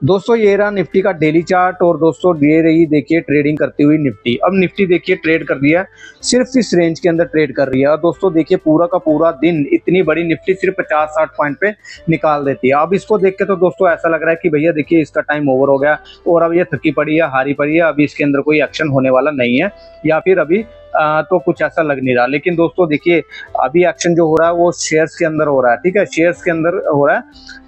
दोस्तों ये रहा निफ्टी का डेली चार्ट और दोस्तों ये रही देखिए ट्रेडिंग करती हुई निफ्टी। अब निफ्टी देखिए ट्रेड कर रही है, सिर्फ इस रेंज के अंदर ट्रेड कर रही है। और दोस्तों देखिए पूरा का पूरा दिन इतनी बड़ी निफ्टी सिर्फ 50-60 पॉइंट पे निकाल देती है। अब इसको देख के तो दोस्तों ऐसा लग रहा है कि भैया देखिए इसका टाइम ओवर हो गया और अब ये थकी पड़ी है, हारी पड़ी है, अभी इसके अंदर कोई एक्शन होने वाला नहीं है, या फिर अभी तो कुछ ऐसा लग नहीं रहा। लेकिन दोस्तों देखिए अभी एक्शन जो हो रहा है वो शेयर्स के अंदर हो रहा है, ठीक है, शेयर्स के अंदर हो रहा है,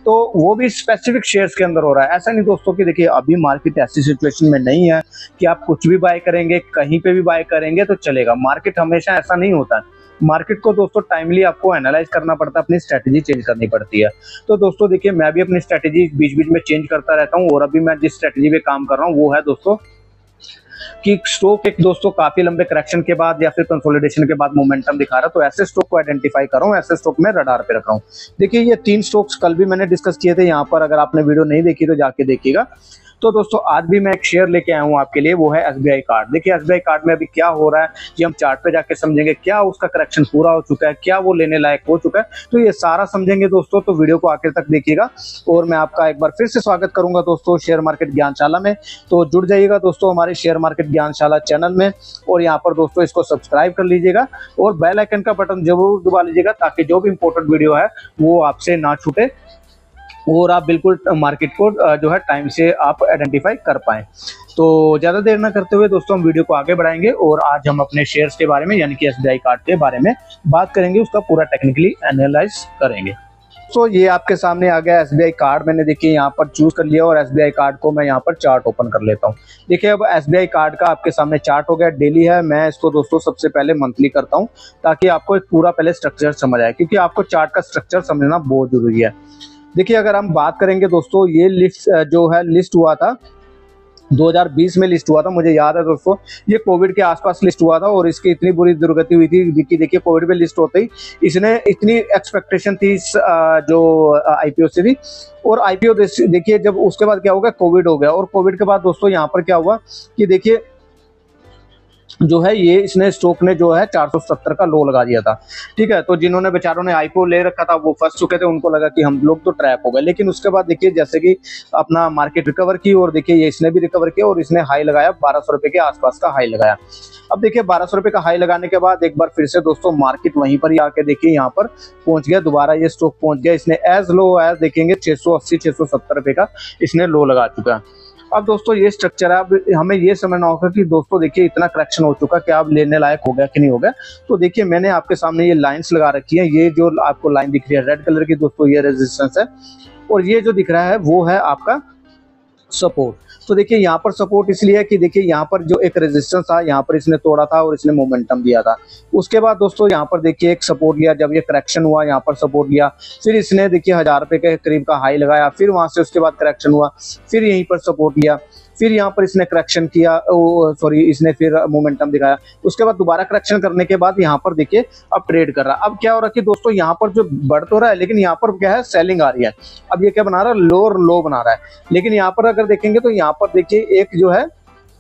तो वो भी स्पेसिफिक शेयर्स के अंदर हो रहा है। ऐसा नहीं दोस्तों कि देखिए अभी मार्केट ऐसी सिचुएशन में नहीं है कि आप कुछ भी बाय करेंगे, कहीं पे भी बाय करेंगे तो चलेगा। मार्केट हमेशा ऐसा नहीं होता है। मार्केट को दोस्तों टाइमली आपको एनालाइज करना पड़ता है, अपनी स्ट्रेटजी चेंज करनी पड़ती है। तो दोस्तों देखिए मैं भी अपनी स्ट्रेटजी बीच बीच में चेंज करता रहता हूँ, और अभी मैं जिस स्ट्रेटजी पे काम कर रहा हूँ वो है दोस्तों कि स्टॉक एक दोस्तों काफी लंबे करेक्शन के बाद या फिर कंसोलिडेशन के बाद मोमेंटम दिखा रहा है, तो ऐसे स्टॉक को आइडेंटिफाई कर रहा हूं, ऐसे स्टॉक में रडार पे रख रहा हूं। देखिए ये 3 स्टॉक्स कल भी मैंने डिस्कस किए थे यहाँ पर, अगर आपने वीडियो नहीं देखी तो जाके देखिएगा। तो दोस्तों आज भी मैं एक शेयर लेके आया हूँ आपके लिए, वो है एसबीआई कार्ड। देखिए एसबीआई कार्ड में अभी क्या हो रहा है ये हम चार्ट पे जाके समझेंगे, क्या उसका करेक्शन पूरा हो चुका है, क्या वो लेने लायक हो चुका है, तो ये सारा समझेंगे दोस्तों। तो वीडियो को आखिर तक देखिएगा। और मैं आपका एक बार फिर से स्वागत करूंगा दोस्तों शेयर मार्केट ज्ञानशाला में। तो जुड़ जाइएगा दोस्तों हमारे शेयर मार्केट ज्ञानशाला चैनल में, और यहाँ पर दोस्तों इसको सब्सक्राइब कर लीजिएगा और बेल आइकन का बटन जरूर दबा लीजिएगा, ताकि जो भी इंपॉर्टेंट वीडियो है वो आपसे ना छूटे और आप बिल्कुल मार्केट को जो है टाइम से आप आइडेंटिफाई कर पाएं। तो ज़्यादा देर ना करते हुए दोस्तों हम वीडियो को आगे बढ़ाएंगे, और आज हम अपने शेयर्स के बारे में यानी कि एसबीआई कार्ड के बारे में बात करेंगे, उसका पूरा टेक्निकली एनालाइज करेंगे। तो ये आपके सामने आ गया एसबीआई कार्ड, मैंने देखिए यहाँ पर चूज कर लिया, और एसबीआई कार्ड को मैं यहाँ पर चार्ट ओपन कर लेता हूँ। देखिए अब एसबीआई कार्ड का आपके सामने चार्ट हो गया, डेली है। मैं इसको दोस्तों सबसे पहले मंथली करता हूँ, ताकि आपको एक पूरा पहले स्ट्रक्चर समझ आए, क्योंकि आपको चार्ट का स्ट्रक्चर समझना बहुत जरूरी है। देखिए अगर हम बात करेंगे दोस्तों, ये लिस्ट जो है लिस्ट हुआ था 2020 में लिस्ट हुआ था, मुझे याद है दोस्तों, ये कोविड के आसपास लिस्ट हुआ था, और इसकी इतनी बुरी दुर्गति हुई थी कि देखिए कोविड में लिस्ट होते ही इसने इतनी एक्सपेक्टेशन थी इस जो आईपीओ से थी, और आईपीओ देखिए जब उसके बाद क्या हो गया, कोविड हो गया। और कोविड के बाद दोस्तों यहाँ पर क्या हुआ कि देखिए जो है ये इसने स्टॉक ने जो है 470 का लो लगा दिया था, ठीक है। तो जिन्होंने बेचारों ने आईपीओ ले रखा था वो फंस चुके थे, उनको लगा कि हम लोग तो ट्रैप हो गए। लेकिन उसके बाद देखिए जैसे कि अपना मार्केट रिकवर की, और देखिए ये इसने भी रिकवर किया, और इसने हाई लगाया 1200 रुपए के आसपास का हाई लगाया। अब देखिए 1200 रुपए का हाई लगाने के बाद एक बार फिर से दोस्तों मार्केट वहीं पर ही आके देखिए यहाँ पर पहुंच गया, दोबारा ये स्टॉक पहुंच गया, इसने एज लो एज देखेंगे 680-670 रुपए का इसने लो लगा चुका है। अब दोस्तों ये स्ट्रक्चर है, अब हमें ये समझना होगा कि दोस्तों देखिए इतना करेक्शन हो चुका, क्या अब लेने लायक हो गया कि नहीं हो गया। तो देखिए मैंने आपके सामने ये लाइंस लगा रखी है, ये जो आपको लाइन दिख रही है रेड कलर की दोस्तों, ये रेजिस्टेंस है, और ये जो दिख रहा है वो है आपका सपोर्ट। तो देखिए यहाँ पर सपोर्ट इसलिए है कि देखिए यहाँ पर जो एक रेजिस्टेंस था यहाँ पर इसने तोड़ा था और इसने मोमेंटम दिया था। उसके बाद दोस्तों यहाँ पर देखिए एक सपोर्ट लिया, जब ये करेक्शन हुआ यहाँ पर सपोर्ट लिया, फिर इसने देखिए 1000 रुपए के करीब का हाई लगाया, फिर वहां से उसके बाद करेक्शन हुआ, फिर यहीं पर सपोर्ट लिया, फिर यहाँ पर इसने करेक्शन किया, सॉरी इसने फिर मोमेंटम दिखाया, उसके बाद दोबारा करेक्शन करने के बाद यहाँ पर देखिए अब ट्रेड कर रहा है। अब क्या हो रहा है कि दोस्तों यहाँ पर जो बढ़ तो रहा है, लेकिन यहाँ पर क्या है सेलिंग आ रही है। अब ये क्या बना रहा है, लोअर लो बना रहा है। लेकिन यहाँ पर अगर देखेंगे तो यहाँ पर देखिए एक जो है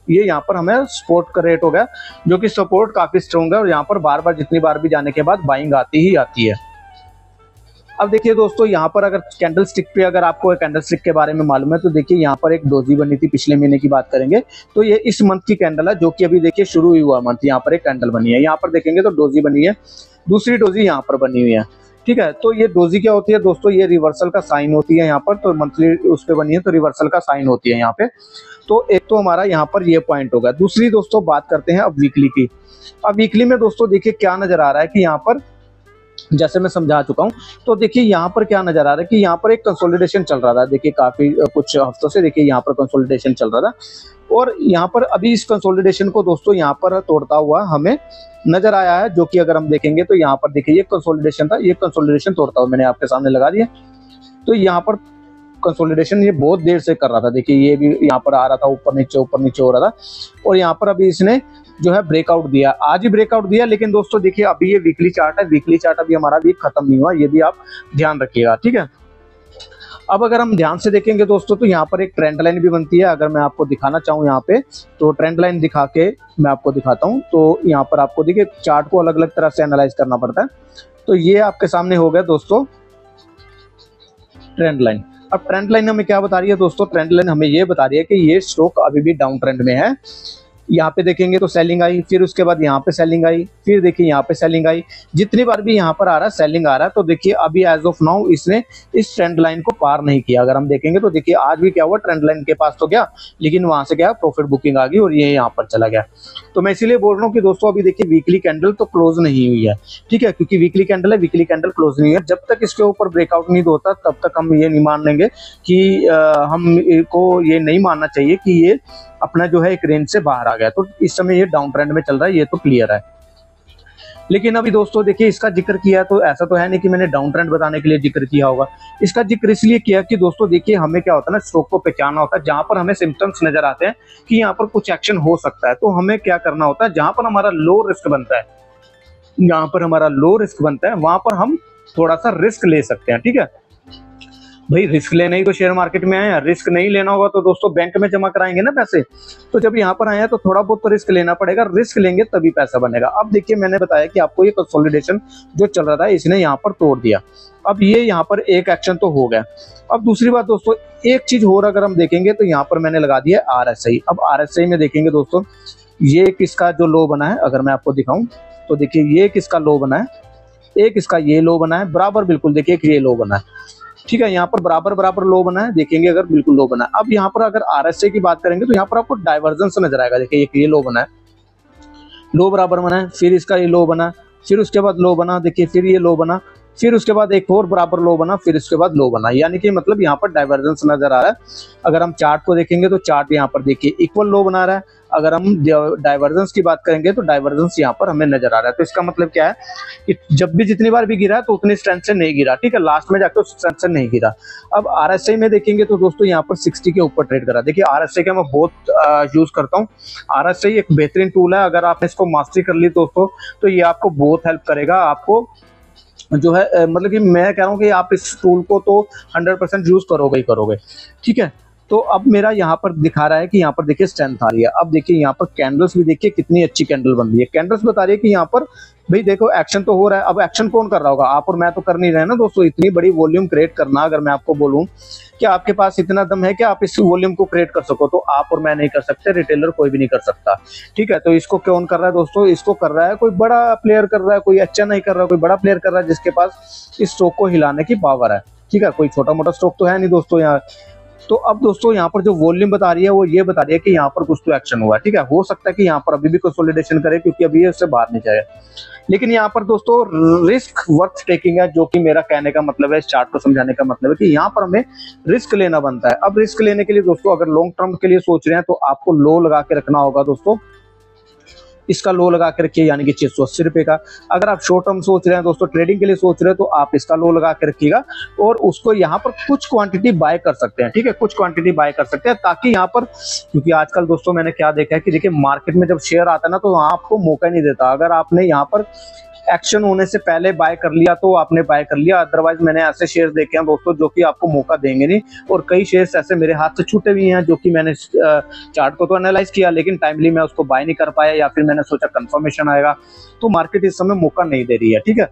ये यहाँ पर हमें सपोर्ट का रेट हो गया, जो कि सपोर्ट काफी स्ट्रॉन्ग है, और यहाँ पर बार बार जितनी बार भी जाने के बाद बाइंग आती ही आती है। अब देखिए दोस्तों यहाँ पर अगर कैंडल स्टिक पे अगर आपको कैंडल स्टिक के बारे में मालूम है, तो देखिए यहाँ पर एक डोजी बनी थी, पिछले महीने की बात करेंगे तो ये इस मंथ की कैंडल है, जो कि अभी देखिए शुरू ही हुआ मंथ। यहाँ पर एक कैंडल बनी है, यहाँ पर देखेंगे तो डोजी बनी है, दूसरी डोजी यहाँ पर बनी हुई है, ठीक है। तो ये डोजी क्या होती है दोस्तों, ये रिवर्सल का साइन होती है यहाँ पर, तो मंथली उस पर बनी है तो रिवर्सल का साइन होती है यहाँ पे। तो एक तो हमारा यहाँ पर ये पॉइंट होगा। दूसरी दोस्तों बात करते हैं अब वीकली की। अब वीकली में दोस्तों देखिए क्या नजर आ रहा है कि यहाँ पर जैसे मैं समझा चुका हूं, तो देखिए यहाँ पर क्या नजर आ रहा है कि यहाँ पर एक कंसोलिडेशन चल रहा था। देखिए काफी कुछ हफ्तों से देखिए यहाँ पर कंसोलिडेशन चल रहा था, और यहाँ पर अभी इस कंसोलिडेशन को दोस्तों यहाँ पर तोड़ता हुआ हमें नजर आया है, जो कि अगर हम देखेंगे तो यहाँ पर देखिए ये कंसोलिडेशन था, ये कंसोलिडेशन तोड़ता हुआ मैंने आपके सामने लगा दिया। तो यहाँ पर कंसोलिडेशन ये बहुत देर से कर रहा था, देखिए ये भी यहाँ पर आ रहा था, ऊपर नीचे हो रहा था, और यहाँ पर अभी इसने जो है ब्रेकआउट दिया, आज ही ब्रेकआउट दिया। लेकिन दोस्तों देखिए अभी ये वीकली चार्ट है, वीकली चार्ट अभी हमारा वीक खत्म नहीं हुआ, ये भी आप ध्यान रखिएगा, ठीक है। अब अगर हम ध्यान से देखेंगे दोस्तों तो यहाँ पर एक ट्रेंड लाइन भी बनती है। अगर मैं आपको दिखाना चाहूँ यहाँ पे, तो ट्रेंड लाइन दिखा के मैं आपको दिखाता हूँ। तो यहाँ पर आपको देखिए चार्ट को अलग अलग तरह से एनालाइज करना पड़ता है। तो ये आपके सामने हो गया दोस्तों ट्रेंड लाइन। अब ट्रेंड लाइन हमें क्या बता रही है दोस्तों, ट्रेंड लाइन हमें ये बता रही है कि ये स्टॉक अभी भी डाउन ट्रेंड में है। यहाँ पे देखेंगे तो सेलिंग आई, फिर उसके बाद यहाँ पे सेलिंग आई, फिर देखिए यहाँ पे सेलिंग आई। जितनी बार भी यहाँ पर आ रहा है सेलिंग आ रहा है, तो देखिए अभी एज ऑफ नाउ इसने इस ट्रेंड लाइन को पार नहीं किया। अगर हम देखेंगे तो देखिए आज भी क्या हुआ, ट्रेंड लाइन के पास तो गया, लेकिन वहां से क्या प्रॉफिट बुकिंग आ गई और ये यहाँ पर चला गया। तो मैं इसीलिए बोल रहा हूँ कि दोस्तों अभी देखिए वीकली कैंडल तो क्लोज नहीं हुई है, ठीक है, क्योंकि वीकली कैंडल है, वीकली कैंडल क्लोज नहीं है। जब तक इसके ऊपर ब्रेकआउट नहीं होता तब तक हम ये नहीं मान लेंगे कि हम को ये नहीं मानना चाहिए कि ये अपना जो है एक रेंज से बाहर आ गया। तो इस समय ये डाउन ट्रेंड में चल रहा है, ये तो क्लियर है। लेकिन अभी दोस्तों देखिए इसका जिक्र किया तो ऐसा तो है नहीं कि मैंने डाउन ट्रेंड बताने के लिए जिक्र किया होगा। इसका जिक्र इसलिए किया कि दोस्तों देखिए हमें क्या होता है ना, स्टॉक को पहचानना होता है। जहां पर हमें सिम्टम्स नजर आते हैं कि यहाँ पर कुछ एक्शन हो सकता है, तो हमें क्या करना होता है, जहां पर हमारा लो रिस्क बनता है, जहां पर हमारा लो रिस्क बनता है वहां पर हम थोड़ा सा रिस्क ले सकते हैं, ठीक है। भाई रिस्क लेना ही तो शेयर मार्केट में आए हैं, रिस्क नहीं लेना होगा तो दोस्तों बैंक में जमा कराएंगे ना पैसे। तो जब यहाँ पर आए हैं तो थोड़ा बहुत तो रिस्क लेना पड़ेगा, रिस्क लेंगे तभी पैसा बनेगा। अब देखिए मैंने बताया कि आपको ये कंसोलिडेशन जो चल रहा था इसने यहाँ पर तोड़ दिया। अब ये यहाँ पर एक एक्शन तो हो गया। अब दूसरी बात दोस्तों, एक चीज और अगर हम देखेंगे तो यहाँ पर मैंने लगा दिया RSI। अब RSI में देखेंगे दोस्तों, ये किसका जो लो बना है, अगर मैं आपको दिखाऊं तो देखिए ये किसका लो बना है, एक इसका ये लो बना है बराबर, बिल्कुल देखिए एक ये लो बना है, ठीक है। यहाँ पर बराबर बराबर लो बना है, देखेंगे अगर बिल्कुल लो बना है। अब यहाँ पर अगर RSI की बात करेंगे तो यहाँ पर आपको डाइवर्जेंस नजर आएगा। देखिए एक ये लो बना है, लो बराबर बना है, फिर इसका ये लो बना, फिर उसके बाद लो बना, देखिए फिर ये लो बना, फिर उसके बाद एक और बराबर लो बना, फिर उसके बाद लो बना, यानी कि मतलब यहाँ पर डाइवर्जेंस नजर आ रहा है। अगर हम चार्ट को देखेंगे तो चार्ट यहाँ पर देखिए इक्वल लो बना रहा है। अगर हम डाइवर्जेंस की बात करेंगे तो डाइवर्जेंस यहाँ पर हमें नजर आ रहा है। तो इसका मतलब क्या है कि जब भी जितनी बार भी गिरा है तो उतनी स्ट्रेंथ से नहीं गिरा, ठीक है, लास्ट में जाकर उस स्ट्रेंथ से नहीं गिरा। अब RSI में देखेंगे तो दोस्तों यहाँ पर 60 के ऊपर ट्रेड करा। देखिए RSI का मैं बहुत यूज करता हूँ। RSI एक बेहतरीन टूल है, अगर आपने इसको मास्टरी कर ली दोस्तों तो ये आपको बहुत हेल्प करेगा। आपको जो है मतलब कि मैं कह रहा हूँ कि आप इस टूल को तो 100% यूज करोगे ही करोगे, ठीक है। तो अब मेरा यहाँ पर दिखा रहा है कि यहाँ पर देखिए स्ट्रेंथ आ रही है। अब देखिए यहाँ पर कैंडल्स भी देखिए कितनी अच्छी कैंडल बन रही है। कैंडल्स बता रही है कि यहाँ पर भाई देखो एक्शन तो हो रहा है। अब एक्शन कौन कर रहा होगा, आप और मैं तो कर नहीं रहे ना दोस्तों। इतनी बड़ी वॉल्यूम क्रिएट करना, अगर मैं आपको बोलूं कि आपके पास इतना दम है कि आप इस वॉल्यूम को क्रिएट कर सको, तो आप और मैं नहीं कर सकते, रिटेलर कोई भी नहीं कर सकता, ठीक है। तो इसको कौन कर रहा है दोस्तों, इसको कर रहा है कोई बड़ा प्लेयर कर रहा है, कोई अच्छा नहीं कर रहा है, कोई बड़ा प्लेयर कर रहा है जिसके पास इस स्टॉक को हिलाने की पावर है, ठीक है। कोई छोटा मोटा स्टॉक तो है नहीं दोस्तों यहाँ। तो अब दोस्तों यहाँ पर जो वॉल्यूम बता रही है वो ये बता रही है कि यहाँ पर कुछ तो एक्शन हुआ है, ठीक है। हो सकता है कि यहाँ पर अभी भी कंसोलिडेशन करे क्योंकि अभी ये उससे बाहर नहीं जाएगा। लेकिन यहाँ पर दोस्तों रिस्क वर्थ टेकिंग है, जो कि मेरा कहने का मतलब है, इस चार्ट को समझाने का मतलब है कि यहाँ पर हमें रिस्क लेना बनता है। अब रिस्क लेने के लिए दोस्तों अगर लॉन्ग टर्म के लिए सोच रहे हैं तो आपको लो लगा के रखना होगा दोस्तों। इसका लो लगा के रखिए यानी कि 680 रुपए का। अगर आप शॉर्ट टर्म सोच रहे हैं दोस्तों, ट्रेडिंग के लिए सोच रहे हैं, तो आप इसका लो लगा के रखिएगा और उसको यहाँ पर कुछ क्वांटिटी बाय कर सकते हैं, ठीक है, कुछ क्वांटिटी बाय कर सकते हैं ताकि यहाँ पर, क्योंकि आजकल दोस्तों मैंने क्या देखा है कि देखिए मार्केट में जब शेयर आता है ना तो वहाँ आपको मौका नहीं देता। अगर आपने यहाँ पर एक्शन होने से पहले बाय कर लिया तो आपने बाय कर लिया, अदरवाइज मैंने ऐसे शेयर्स देखे हैं दोस्तों जो कि आपको मौका देंगे नहीं। और कई शेयर्स ऐसे मेरे हाथ से छूटे भी हैं जो कि मैंने चार्ट को तो एनालाइज किया लेकिन टाइमली मैं उसको बाय नहीं कर पाया, या फिर मैंने सोचा कंफर्मेशन आएगा। तो मार्केट इस समय मौका नहीं दे रही है, ठीक है।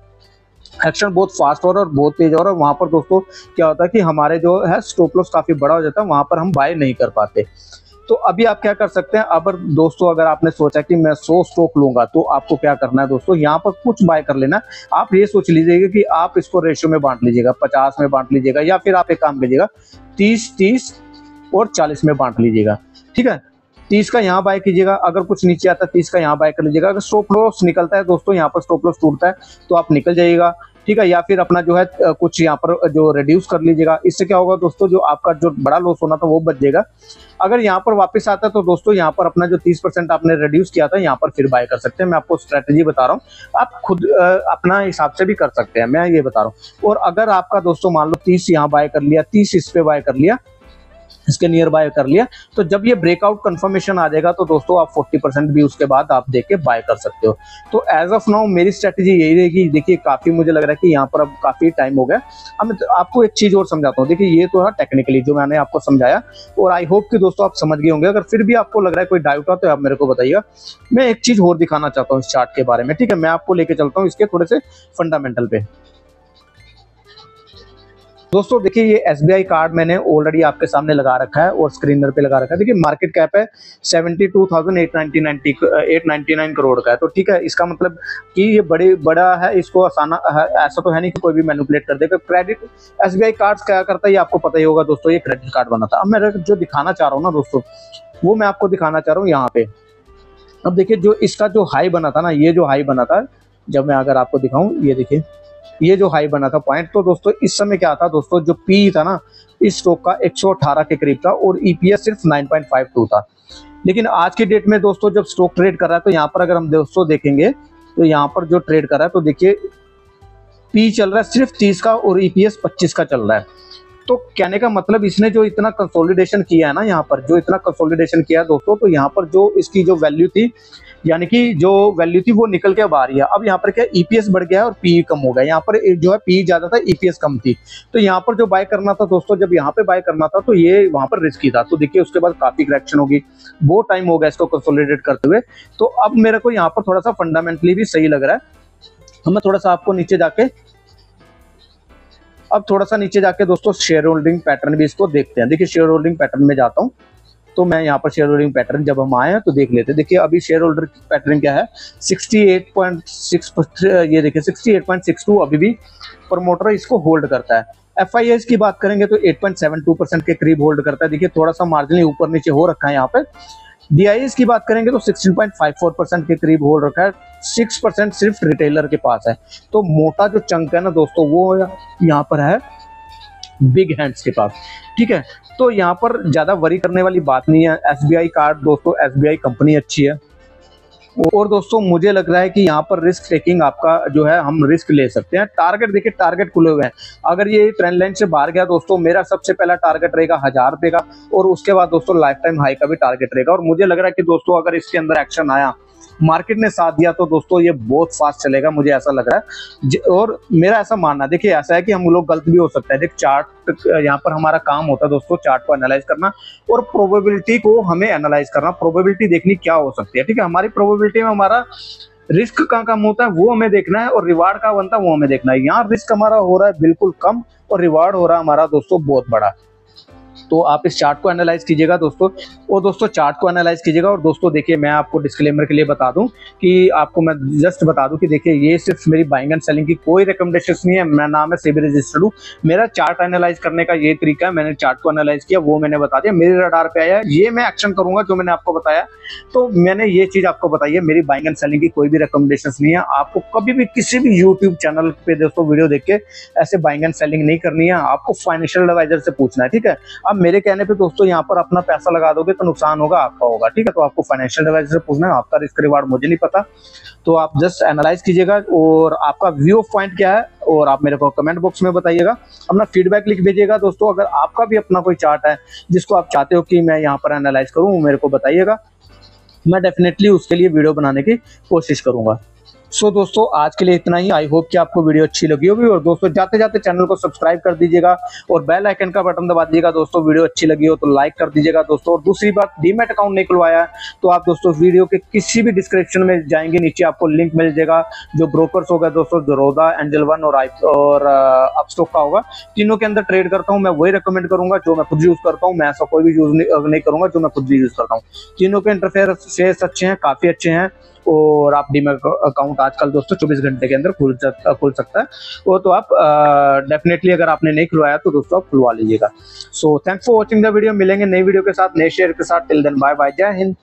एक्शन बहुत फास्ट हो रहा है और बहुत तेज हो रहा है। वहां पर दोस्तों क्या होता है कि हमारे जो है स्टॉप लॉस काफी बड़ा हो जाता है, वहां पर हम बाय नहीं कर पाते। तो अभी आप क्या कर सकते हैं, अब दोस्तों अगर आपने सोचा कि मैं 100 स्टॉक लूंगा तो आपको क्या करना है दोस्तों, यहाँ पर कुछ बाय कर लेना। आप ये सोच लीजिएगा कि आप इसको रेशियो में बांट लीजिएगा, 50 में बांट लीजिएगा, या फिर आप एक काम कीजिएगा 30-30 और 40 में बांट लीजिएगा, ठीक है। 30 का यहाँ बाय कीजिएगा, अगर कुछ नीचे आता है 30 का यहाँ बाय कर लीजिएगा। अगर स्टॉप लॉस निकलता है दोस्तों, यहाँ पर स्टॉप लॉस टूटता है तो आप निकल जाइएगा, ठीक है। या फिर अपना जो है कुछ यहाँ पर जो रिड्यूस कर लीजिएगा। इससे क्या होगा दोस्तों, जो आपका जो बड़ा लॉस होना था वो बच जाएगा। अगर यहाँ पर वापस आता है तो दोस्तों यहाँ पर अपना जो 30% आपने रिड्यूस किया था यहाँ पर फिर बाय कर सकते हैं। मैं आपको स्ट्रेटेजी बता रहा हूँ, आप खुद अपना हिसाब से भी कर सकते हैं, मैं ये बता रहा हूँ। और अगर आपका दोस्तों मान लो 30 यहाँ बाय कर लिया, 30 इस पे बाय कर लिया, इसके नियर बाय कर लिया, तो जब ये ब्रेकआउट कंफर्मेशन आ जाएगा तो दोस्तों आप 40% भी उसके बाद आप देख के बाय कर सकते हो। तो एज ऑफ नाउ मेरी स्ट्रेटेजी यही रहेगी। देखिए काफी मुझे लग रहा है कि यहाँ पर अब काफी टाइम हो गया। अब मैं आपको एक चीज और समझाता हूँ। देखिए ये तो है टेक्निकली जो मैंने आपको समझाया, और आई होप कि दोस्तों आप समझ गए होंगे। अगर फिर भी आपको लग रहा है कोई डाउट हो तो आप मेरे को बताइएगा। मैं एक चीज और दिखाना चाहता हूँ इस चार्ट के बारे में, ठीक है। मैं आपको लेके चलता हूँ इसके थोड़े से फंडामेंटल पे। दोस्तों देखिए ये एसबीआई कार्ड मैंने ऑलरेडी आपके सामने लगा रखा है और स्क्रीनर पे लगा रखा है। देखिए मार्केट कैप है 72,899 करोड़ का है। तो ठीक है, इसका मतलब कि ये बड़ा है, इसको आसाना है, ऐसा तो है नहीं कि कोई भी मैनिपुलेट कर देगा। क्रेडिट एसबीआई कार्ड क्या करता है ये आपको पता ही होगा दोस्तों, ये क्रेडिट कार्ड बना था। अब मैं जो दिखाना चाह रहा हूँ ना दोस्तों, वो मैं आपको दिखाना चाह रहा हूँ यहाँ पे। अब देखिए जो इसका जो हाई बना था ना, ये जो हाई बना था, जब मैं अगर आपको दिखाऊं, ये देखिए ये जो हाई बना था पॉइंट, तो दोस्तों इस समय क्या था दोस्तों, जो पी था ना इस स्टॉक का 118 के करीब था और ईपीएस सिर्फ 9.52 था। लेकिन आज की डेट में दोस्तों जब स्टॉक ट्रेड कर रहा है, तो यहाँ पर अगर हम दोस्तों देखेंगे तो यहाँ पर जो ट्रेड कर रहा है, तो देखिए पी चल रहा है सिर्फ 30 का और ईपीएस 25 का चल रहा है। तो कहने का मतलब इसने जो इतना कंसोलिडेशन किया है ना, यहाँ पर जो इतना कंसोलिडेशन किया है दोस्तों, तो यहाँ पर जो इसकी जो वैल्यू थी, यानी कि जो वैल्यू थी वो निकल के अब आ रही है। अब यहाँ पर क्या ईपीएस बढ़ गया है और पी कम हो गया। यहाँ पर जो है पी ज्यादा था, ईपीएस कम थी। तो यहाँ पर जो बाय करना था दोस्तों, जब यहाँ पे बाय करना था तो ये वहां पर रिस्की था। तो देखिए उसके बाद काफी करेक्शन होगी, बहुत टाइम हो गया इसको कंसोलिडेट करते हुए। तो अब मेरे को यहाँ पर थोड़ा सा फंडामेंटली भी सही लग रहा है। तो मैं थोड़ा सा आपको नीचे जाके दोस्तों शेयर होल्डिंग पैटर्न भी इसको देखते हैं। देखिए शेयर होल्डिंग पैटर्न में जाता हूँ, तो मैं यहाँ पर शेयर होल्डिंग पैटर्न जब हम आए हैं तो देख लेते हैं। देखिए अभी शेयर होल्डर पैटर्न क्या है, 68.6, ये देखिए 68.62 अभी भी प्रमोटर इसको होल्ड करता है। एफआईएस की बात करेंगे तो 8.72% के करीब होल्ड करता है। देखिए थोड़ा सा मार्जिनली ऊपर नीचे हो रखा है यहाँ पे। डीआईएस की बात करेंगे तो 16.54% के करीब होल्ड रखा है। 6% सिर्फ रिटेलर के पास है। तो मोटा जो चंक है ना दोस्तों, वो यहाँ पर है बिग हैंड्स के पास। ठीक है, तो यहाँ पर ज्यादा वरी करने वाली बात नहीं है। एसबीआई कार्ड दोस्तों, एसबीआई कंपनी अच्छी है और दोस्तों मुझे लग रहा है कि यहाँ पर रिस्क टेकिंग आपका जो है, हम रिस्क ले सकते हैं। टारगेट देखिए, टारगेट खुले हुए हैं। अगर ये ट्रेंड लाइन से बाहर गया दोस्तों, मेरा सबसे पहला टारगेट रहेगा 1000 रुपए का और उसके बाद दोस्तों लाइफ टाइम हाई का भी टारगेट रहेगा। और मुझे लग रहा है कि दोस्तों अगर इसके अंदर एक्शन आया, मार्केट ने साथ दिया, तो दोस्तों ये बहुत फास्ट चलेगा, मुझे ऐसा लग रहा है। और मेरा ऐसा मानना, देखिए ऐसा है कि हम लोग गलत भी हो सकते हैं। देख चार्ट, यहाँ पर हमारा काम होता है दोस्तों चार्ट को एनालाइज करना और प्रोबेबिलिटी को हमें एनालाइज करना, प्रोबेबिलिटी देखनी क्या हो सकती है। ठीक है, हमारी प्रोबेबिलिटी में हमारा रिस्क कहाँ कम होता है वो हमें देखना है और रिवार्ड कहाँ बनता है वो हमें देखना है। यहाँ रिस्क हमारा हो रहा है बिल्कुल कम और रिवार्ड हो रहा है हमारा दोस्तों बहुत बड़ा। तो आप इस चार्ट को एनालाइज कीजिएगा दोस्तों, और दोस्तों चार्ट को एनालाइज कीजिएगा। और दोस्तों देखिए मैं आपको डिस्क्लेमर के लिए बता दूं कि आपको मैं जस्ट बता दूं कि देखिए ये सिर्फ मेरी बाइंग एंड सेलिंग की कोई रिकमेंडेशन नहीं है। मैं नाम है सेबी रजिस्टर्ड हूं। मेरा चार्ट एनालाइज करने का ये तरीका है, मैंने चार्ट को एनालाइज किया, वो मैंने बता दिया, मेरे रडार पे आया, ये मैं एक्शन करूंगा जो मैंने आपको बताया। तो मैंने ये चीज आपको बताई है, मेरी बाइंग एंड सेलिंग की कोई भी रिकमेंडेशन नहीं है। आपको कभी भी किसी भी यूट्यूब चैनल पे दोस्तों वीडियो देख के ऐसे बाइंग एंड सेलिंग नहीं करनी है, आपको फाइनेंशियल एडवाइजर से पूछना है। ठीक है, अब मेरे कहने पे दोस्तों यहाँ पर अपना पैसा लगा दोगे तो नुकसान होगा आपका होगा। ठीक है, तो आपको फाइनेंशियल एडवाइजर से पूछना है, आपका रिस्क रिवार्ड मुझे नहीं पता। तो आप जस्ट एनालाइज कीजिएगा और आपका व्यू ऑफ पॉइंट क्या है और आप मेरे को कमेंट बॉक्स में बताइएगा, अपना फीडबैक लिख भेजिएगा दोस्तों। अगर आपका भी अपना कोई चार्ट है जिसको आप चाहते हो कि मैं यहाँ पर एनालाइज करूँ, मेरे को बताइएगा, मैं डेफिनेटली उसके लिए वीडियो बनाने की कोशिश करूंगा। सो दोस्तों आज के लिए इतना ही। आई होप कि आपको वीडियो अच्छी लगी होगी और दोस्तों जाते जाते चैनल को सब्सक्राइब कर दीजिएगा और बेल आइकन का बटन दबा दीजिएगा दोस्तों। वीडियो अच्छी लगी हो तो लाइक कर दीजिएगा दोस्तों। और दूसरी बात, डीमैट अकाउंट नहीं खुलवाया तो आप दोस्तों वीडियो के किसी भी डिस्क्रिप्शन में जाएंगे, नीचे आपको लिंक मिल जाएगा। जो ब्रोकर्स होगा दोस्तों, ज़रोदा, एंजल वन और अपस्टॉक का होगा, तीनों के अंदर ट्रेड करता हूँ। मैं वही रिकमेंड करूंगा जो मैं खुद यूज करता हूँ। मैं ऐसा कोई भी यूज नहीं करूंगा जो मैं खुद भी यूज करता हूँ। तीनों के इंटरफेस अच्छे हैं, काफी अच्छे हैं। और आप डीमैट अकाउंट आजकल दोस्तों 24 घंटे के अंदर खुल सकता है वो, तो आप डेफिनेटली अगर आपने नहीं खुलवाया तो दोस्तों आप खुलवा लीजिएगा। So thanks for watching the video. मिलेंगे नई वीडियो के साथ, नए शेयर के साथ। टिल देन बाय बाय, जय हिंद।